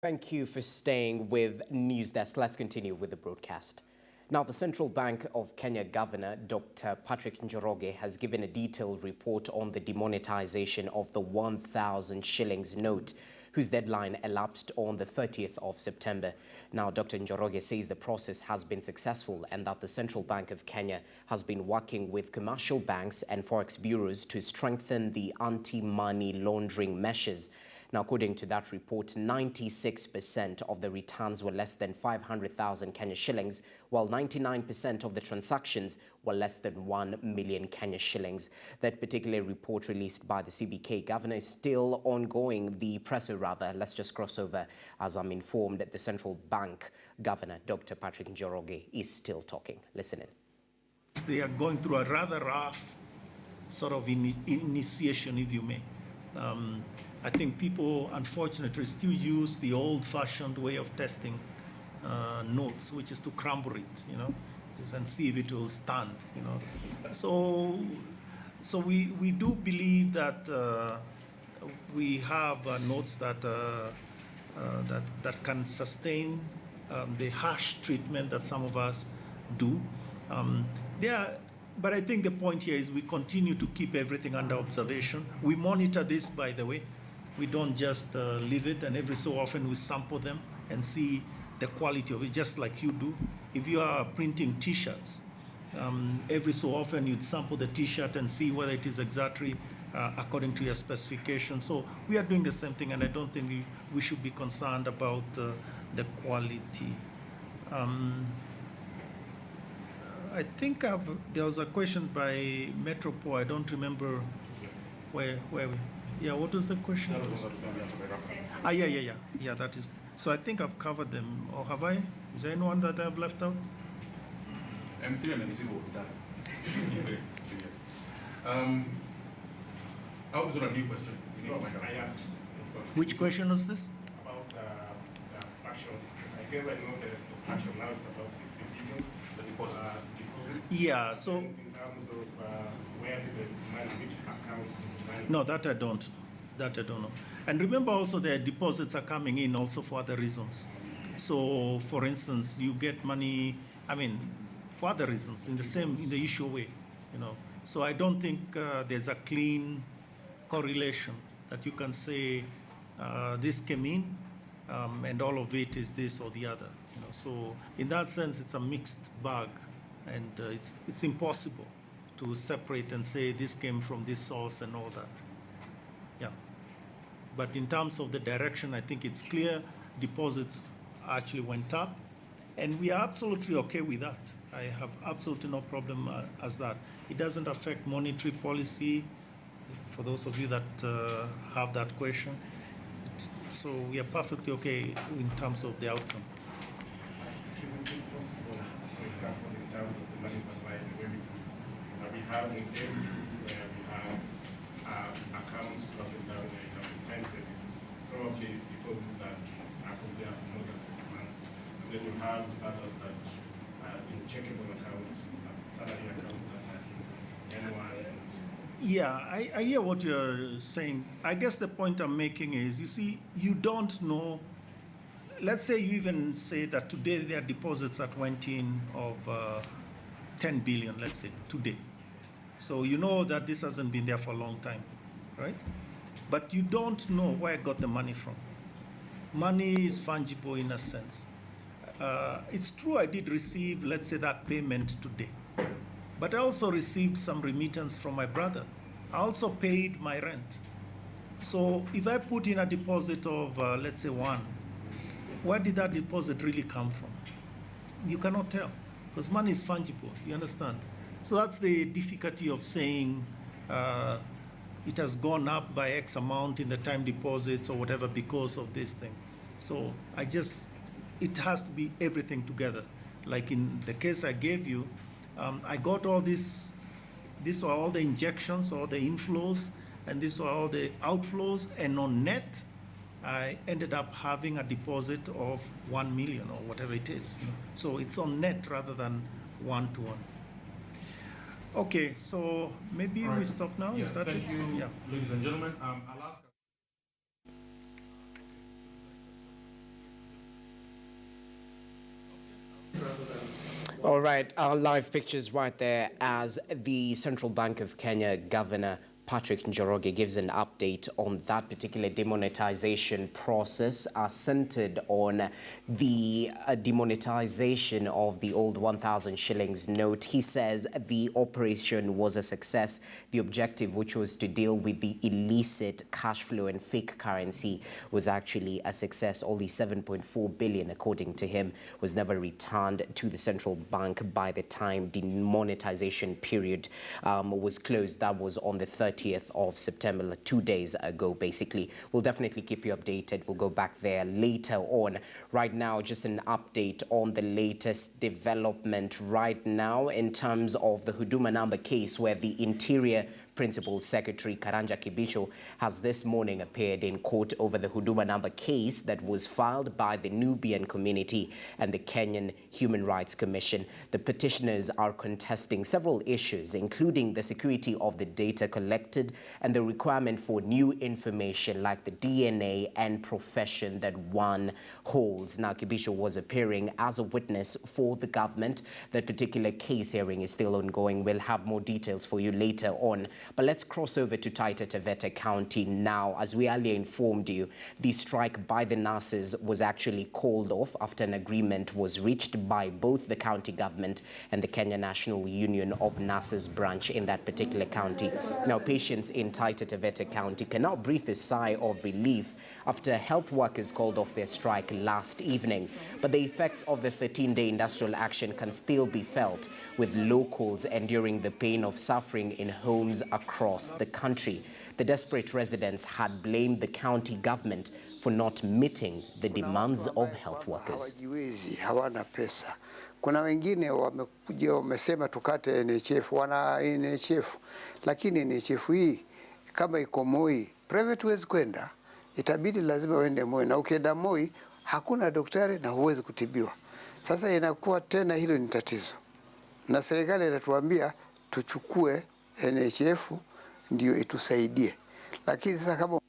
Thank you for staying with NewsDesk. Let's continue with the broadcast. Now, the Central Bank of Kenya Governor, Dr. Patrick Njoroge, has given a detailed report on the demonetization of the 1,000 shillings note, whose deadline elapsed on the 30th of September. Now, Dr. Njoroge says the process has been successful and that the Central Bank of Kenya has been working with commercial banks and forex bureaus to strengthen the anti-money laundering measures. Now, according to that report, 96% of the returns were less than 500,000 Kenya shillings, while 99% of the transactions were less than 1 million Kenya shillings. That particular report released by the CBK governor is still ongoing. The presser, rather, let's just cross over, as I'm informed that the Central Bank governor, Dr. Patrick Njoroge, is still talking. Listen in. They are going through a rather rough sort of initiation, if you may. I think people, unfortunately, still use the old-fashioned way of testing notes, which is to crumble it, and see if it will stand, So we do believe that we have notes that can sustain the harsh treatment that some of us do. But I think the point here is we continue to keep everything under observation. We monitor this, by the way. We don't just leave it, and every so often we sample them and see the quality of it, just like you do. If you are printing T-shirts, every so often you'd sample the T-shirt and see whether it is exactly according to your specifications. So we are doing the same thing, and I don't think we should be concerned about the quality. I think there was a question by Metropole. I don't remember where we. Yeah, what was the question? Yeah, that is. So I think I've covered them, or have I? Is there anyone that I've left out? M3 and M0 was done. I was on a new question. I asked. Which question was this? About the fraction. I guess I know the fraction now is about 60 billion. The deposits. Yeah, so. In terms of where the money, which accounts the money. No, that I don't. That I don't know. And remember also the deposits are coming in also for other reasons. So, for instance, you get money, for other reasons, in the usual way, So I don't think there's a clean correlation that you can say this came in and all of it is this or the other. So in that sense, it's a mixed bag, and it's impossible to separate and say this came from this source and all that. Yeah. But in terms of the direction, I think it's clear deposits actually went up, and we are absolutely okay with that. I have absolutely no problem as that. It doesn't affect monetary policy, for those of you that have that question. So we are perfectly okay in terms of the outcome. Is it possible, for example, in terms of the money supply and revenue, that we have in M2 where we have accounts dropping down when it comes to time savings, probably because of that are there for more than 6 months. And then you have others that are in checkable accounts, salary accounts that are in N1. Yeah, I hear what you're saying. I guess the point I'm making is, you see, you don't know. Let's say you even say that today there are deposits that went in of 10 billion, let's say, today. So you know that this hasn't been there for a long time, right? But you don't know where I got the money from. Money is fungible in a sense. It's true I did receive, let's say, that payment today. But I also received some remittance from my brother. I also paid my rent. So if I put in a deposit of, let's say, 1, where did that deposit really come from? You cannot tell, because money is fungible, you understand? So that's the difficulty of saying it has gone up by X amount in the time deposits or whatever because of this thing. So it has to be everything together. Like in the case I gave you, I got all this. These are all the injections, all the inflows, and these are all the outflows. And on net, I ended up having a deposit of 1 million or whatever it is. So it's on net rather than one-to-one. Okay, so maybe we stop now. Yeah, is that thank it? you, Yeah. ladies and gentlemen. I'll ask. All right, our live pictures right there as the Central Bank of Kenya Governor Patrick Njoroge gives an update on that particular demonetization process centered on the demonetization of the old 1,000 shillings note. He says the operation was a success. The objective, which was to deal with the illicit cash flow and fake currency, was actually a success. Only 7.4 billion, according to him, was never returned to the central bank by the time demonetization period was closed. That was on the 30th of September, like 2 days ago, basically. We'll definitely keep you updated. We'll go back there later on. Right now, just an update on the latest development right now in terms of the Huduma number case, where the Interior Principal Secretary Karanja Kibisho has this morning appeared in court over the Huduma number case that was filed by the Nubian community and the Kenyan Human Rights Commission. The petitioners are contesting several issues, including the security of the data collected and the requirement for new information like the DNA and profession that one holds. Now, Kibisho was appearing as a witness for the government. That particular case hearing is still ongoing. We'll have more details for you later on. But let's cross over to Taita Taveta County now. As we earlier informed you, the strike by the nurses was actually called off after an agreement was reached by both the county government and the Kenya National Union of Nurses branch in that particular county. Now, patients in Taita Taveta County can now breathe a sigh of relief after health workers called off their strike last evening. But the effects of the 13-day industrial action can still be felt, with locals enduring the pain of suffering in homes across the country. The desperate residents had blamed the county government for not meeting the demands of health workers. Hawajiwezi, hawana pesa. Kuna wengine wamekuja wamesema tukate NHF, wana NHF, lakini NHF hii kama iko Moi, private huwezi kwenda, itabidi lazima uende Moi, na ukienda Moi hakuna daktari na huwezi kutibiwa. Sasa inakuwa tena hilo ni tatizo, na serikali inatuambia tuchukue NHF ndio itusaidie, lakini sasa kama